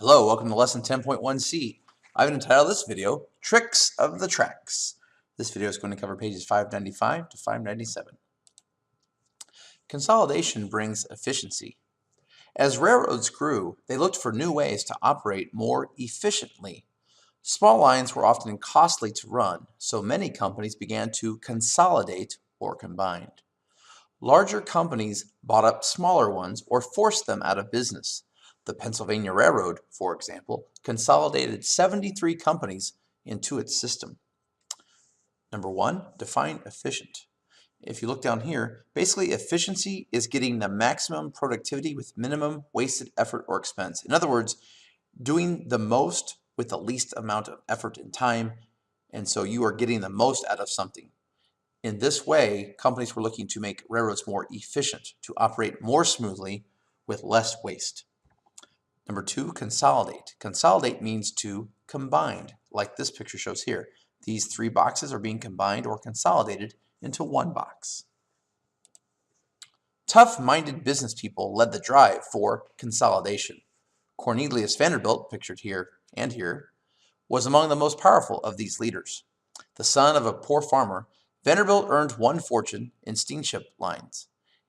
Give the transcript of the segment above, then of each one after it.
Hello, welcome to lesson 10.1C. I've entitled this video, Tricks of the Tracks. This video is going to cover pages 595 to 597. Consolidation brings efficiency. As railroads grew, they looked for new ways to operate more efficiently. Small lines were often costly to run, so many companies began to consolidate or combine. Larger companies bought up smaller ones or forced them out of business. The Pennsylvania Railroad, for example, consolidated 73 companies into its system. Number one, define efficient. If you look down here, basically efficiency is getting the maximum productivity with minimum wasted effort or expense. In other words, doing the most with the least amount of effort and time, and so you are getting the most out of something. In this way, companies were looking to make railroads more efficient, to operate more smoothly with less waste. Number two, consolidate. Consolidate means to combine, like this picture shows here. These three boxes are being combined or consolidated into one box. Tough-minded business people led the drive for consolidation. Cornelius Vanderbilt, pictured here and here, was among the most powerful of these leaders. The son of a poor farmer, Vanderbilt earned one fortune in steamship lines.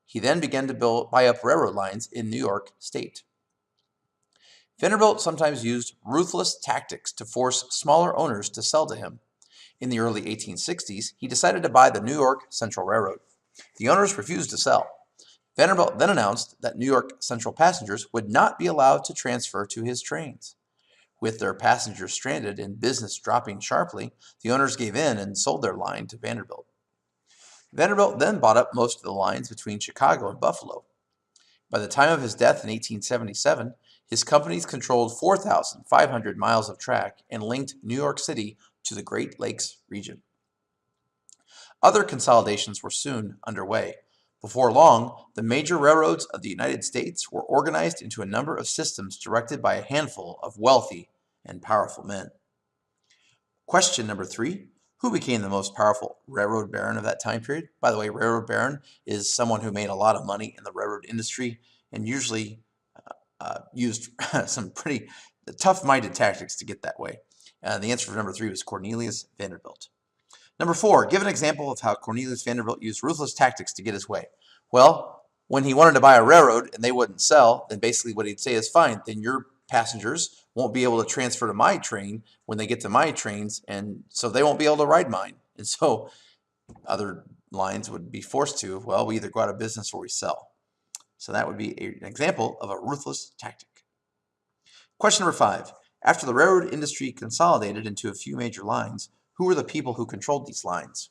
He then began to buy up railroad lines in New York State. Vanderbilt sometimes used ruthless tactics to force smaller owners to sell to him. In the early 1860s, he decided to buy the New York Central Railroad. The owners refused to sell. Vanderbilt then announced that New York Central passengers would not be allowed to transfer to his trains. With their passengers stranded and business dropping sharply, the owners gave in and sold their line to Vanderbilt. Vanderbilt then bought up most of the lines between Chicago and Buffalo. By the time of his death in 1877, his companies controlled 4,500 miles of track and linked New York City to the Great Lakes region. Other consolidations were soon underway. Before long, the major railroads of the United States were organized into a number of systems directed by a handful of wealthy and powerful men. Question number three, who became the most powerful railroad baron of that time period? By the way, railroad baron is someone who made a lot of money in the railroad industry and usually used some pretty tough-minded tactics to get that way. The answer for number three was Cornelius Vanderbilt. Number four, give an example of how Cornelius Vanderbilt used ruthless tactics to get his way. Well, when he wanted to buy a railroad and they wouldn't sell, then basically what he'd say is, fine, then your passengers won't be able to transfer to my train when they get to my trains, and so they won't be able to ride mine. And so other lines would be forced to, well, we either go out of business or we sell. So that would be an example of a ruthless tactic. Question number five, after the railroad industry consolidated into a few major lines, who were the people who controlled these lines?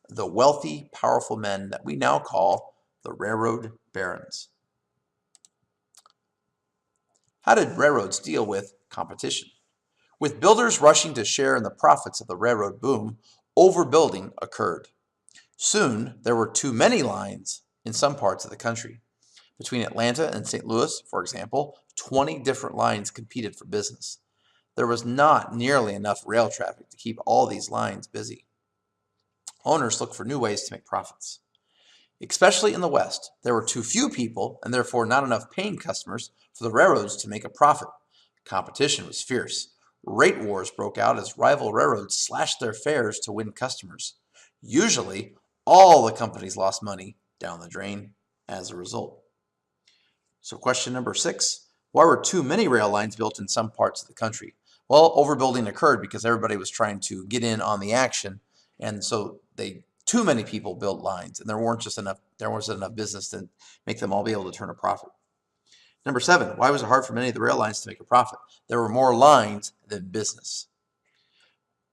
The wealthy, powerful men that we now call the railroad barons. How did railroads deal with competition? With builders rushing to share in the profits of the railroad boom, overbuilding occurred. Soon, there were too many lines in some parts of the country. Between Atlanta and St. Louis, for example, 20 different lines competed for business. There was not nearly enough rail traffic to keep all these lines busy. Owners looked for new ways to make profits. Especially in the West, there were too few people and therefore not enough paying customers for the railroads to make a profit. Competition was fierce. Rate wars broke out as rival railroads slashed their fares to win customers. Usually, all the companies lost money down the drain as a result. So question number six, why were too many rail lines built in some parts of the country? Well, overbuilding occurred because everybody was trying to get in on the action, and so too many people built lines, and there wasn't enough business to make them all be able to turn a profit. Number seven, why was it hard for many of the rail lines to make a profit? There were more lines than business.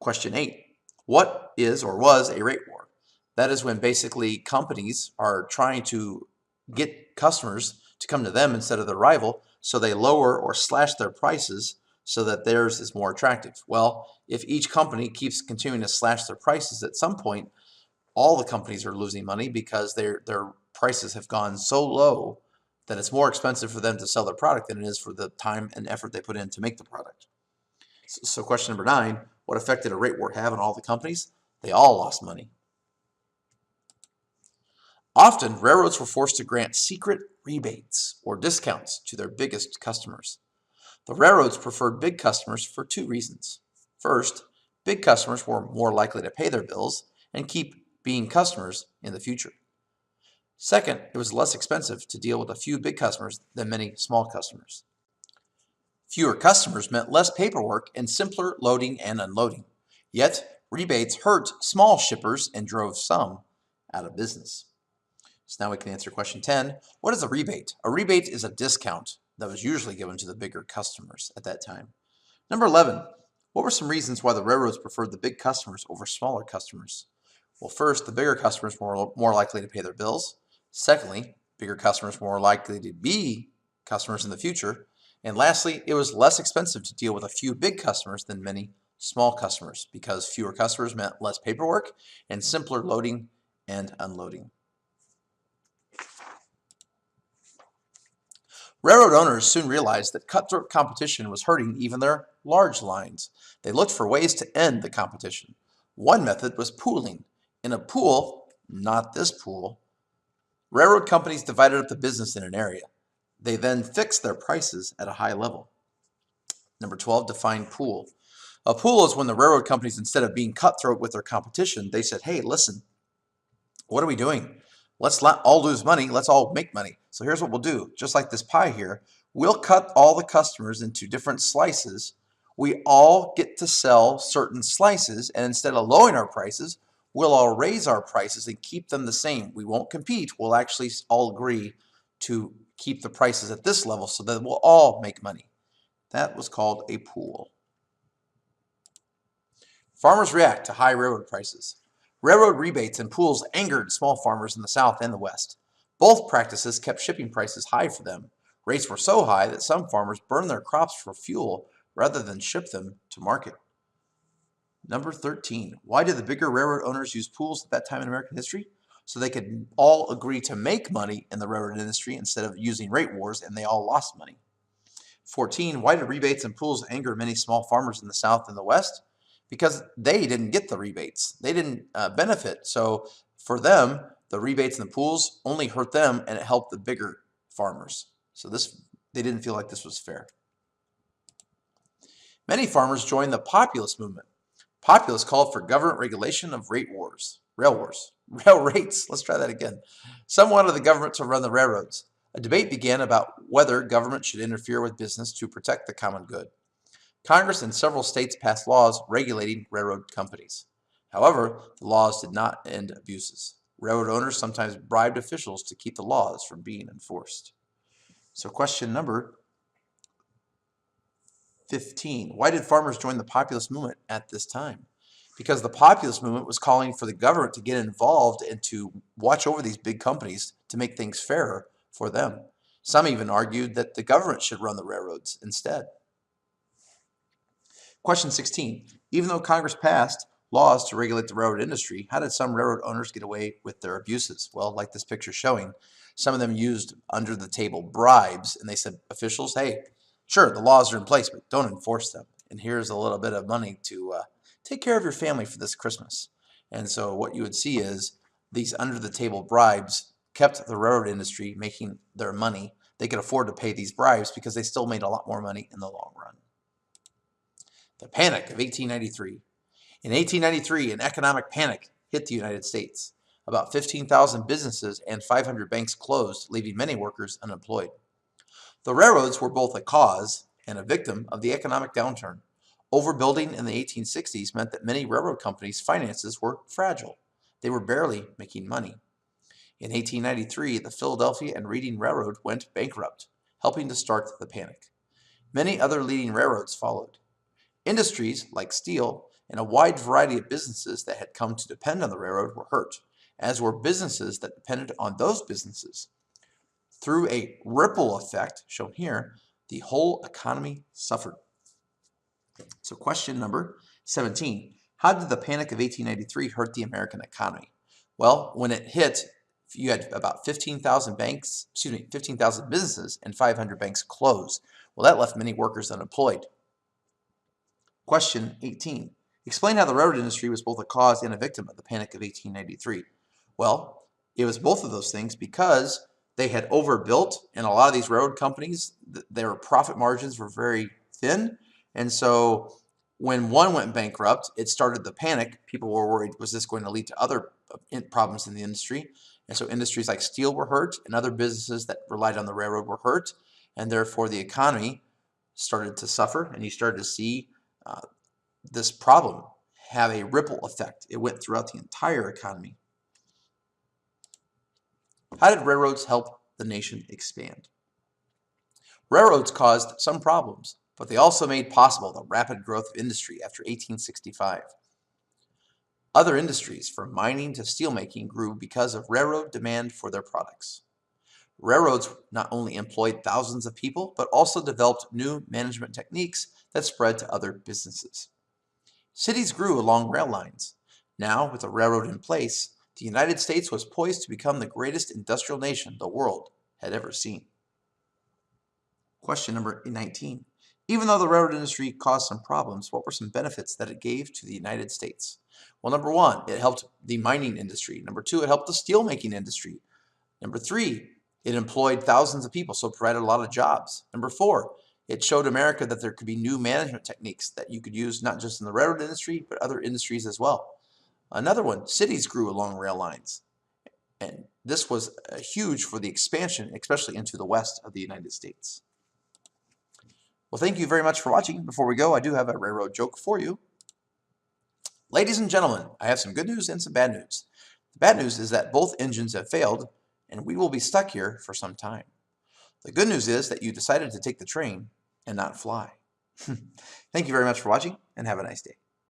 Question eight, what is or was a rate war? That is when basically companies are trying to get customers to come to them instead of their rival, so they lower or slash their prices so that theirs is more attractive. Well, if each company keeps continuing to slash their prices, at some point, all the companies are losing money because their prices have gone so low that it's more expensive for them to sell their product than it is for the time and effort they put in to make the product. So question number nine, what effect did a rate war have on all the companies? They all lost money. Often, railroads were forced to grant secret rebates or discounts to their biggest customers. The railroads preferred big customers for two reasons. First, big customers were more likely to pay their bills and keep being customers in the future. Second, it was less expensive to deal with a few big customers than many small customers. Fewer customers meant less paperwork and simpler loading and unloading. Yet, rebates hurt small shippers and drove some out of business. So now we can answer question 10. What is a rebate? A rebate is a discount that was usually given to the bigger customers at that time. Number 11. What were some reasons why the railroads preferred the big customers over smaller customers? Well, first, the bigger customers were more likely to pay their bills. Secondly, bigger customers were more likely to be customers in the future. And lastly, it was less expensive to deal with a few big customers than many small customers because fewer customers meant less paperwork and simpler loading and unloading. Railroad owners soon realized that cutthroat competition was hurting even their large lines. They looked for ways to end the competition. One method was pooling. In a pool, not this pool, railroad companies divided up the business in an area. They then fixed their prices at a high level. Number 12, define pool. A pool is when the railroad companies, instead of being cutthroat with their competition, they said, hey, listen, what are we doing? Let's not all lose money. Let's all make money. So here's what we'll do. Just like this pie here, we'll cut all the customers into different slices. We all get to sell certain slices, and instead of lowering our prices, we'll all raise our prices and keep them the same. We won't compete. We'll actually all agree to keep the prices at this level so that we'll all make money. That was called a pool. Farmers react to high railroad prices. Railroad rebates and pools angered small farmers in the South and the West. Both practices kept shipping prices high for them. Rates were so high that some farmers burned their crops for fuel rather than ship them to market. Number 13. Why did the bigger railroad owners use pools at that time in American history? So they could all agree to make money in the railroad industry instead of using rate wars, and they all lost money. 14. Why did rebates and pools anger many small farmers in the South and the West? Because they didn't get the rebates. They didn't benefit. So for them, the rebates and the pools only hurt them, and it helped the bigger farmers. So they didn't feel like this was fair. Many farmers joined the populist movement. Populists called for government regulation of rail rates. Let's try that again. Some wanted the government to run the railroads. A debate began about whether government should interfere with business to protect the common good. Congress in several states passed laws regulating railroad companies. However, the laws did not end abuses. Railroad owners sometimes bribed officials to keep the laws from being enforced. So question number 15. Why did farmers join the populist movement at this time? Because the populist movement was calling for the government to get involved and to watch over these big companies to make things fairer for them. Some even argued that the government should run the railroads instead. Question 16. Even though Congress passed laws to regulate the railroad industry, how did some railroad owners get away with their abuses? Well, like this picture showing, some of them used under-the-table bribes, and they said, officials, hey, sure, the laws are in place, but don't enforce them. And here's a little bit of money to take care of your family for this Christmas. And so what you would see is these under-the-table bribes kept the railroad industry making their money. They could afford to pay these bribes because they still made a lot more money in the long run. The Panic of 1893. In 1893, an economic panic hit the United States. About 15,000 businesses and 500 banks closed, leaving many workers unemployed. The railroads were both a cause and a victim of the economic downturn. Overbuilding in the 1860s meant that many railroad companies' finances were fragile. They were barely making money. In 1893, the Philadelphia and Reading Railroad went bankrupt, helping to start the panic. Many other leading railroads followed. Industries like steel and a wide variety of businesses that had come to depend on the railroad were hurt, as were businesses that depended on those businesses. Through a ripple effect, shown here, the whole economy suffered. So question number 17. How did the Panic of 1893 hurt the American economy? Well, when it hit, you had about 15,000 businesses and 500 banks closed. Well, that left many workers unemployed. Question 18. Explain how the railroad industry was both a cause and a victim of the Panic of 1893. Well, it was both of those things because They had overbuilt, and a lot of these railroad companies, their profit margins were very thin. And so when one went bankrupt, it started the panic. People were worried, was this going to lead to other problems in the industry? And so industries like steel were hurt, and other businesses that relied on the railroad were hurt. And therefore, the economy started to suffer, and you started to see this problem have a ripple effect. It went throughout the entire economy. How did railroads help the nation expand? Railroads caused some problems, but they also made possible the rapid growth of industry after 1865. Other industries, from mining to steelmaking, grew because of railroad demand for their products. Railroads not only employed thousands of people, but also developed new management techniques that spread to other businesses. Cities grew along rail lines. Now, with a railroad in place, the United States was poised to become the greatest industrial nation the world had ever seen. Question number 19. Even though the railroad industry caused some problems, what were some benefits that it gave to the United States? Well, number one, it helped the mining industry. Number two, it helped the steelmaking industry. Number three, it employed thousands of people, so it provided a lot of jobs. Number four, it showed America that there could be new management techniques that you could use not just in the railroad industry, but other industries as well. Another one, cities grew along rail lines. And this was huge for the expansion, especially into the west of the United States. Well, thank you very much for watching. Before we go, I do have a railroad joke for you. Ladies and gentlemen, I have some good news and some bad news. The bad news is that both engines have failed, and we will be stuck here for some time. The good news is that you decided to take the train and not fly. Thank you very much for watching, and have a nice day.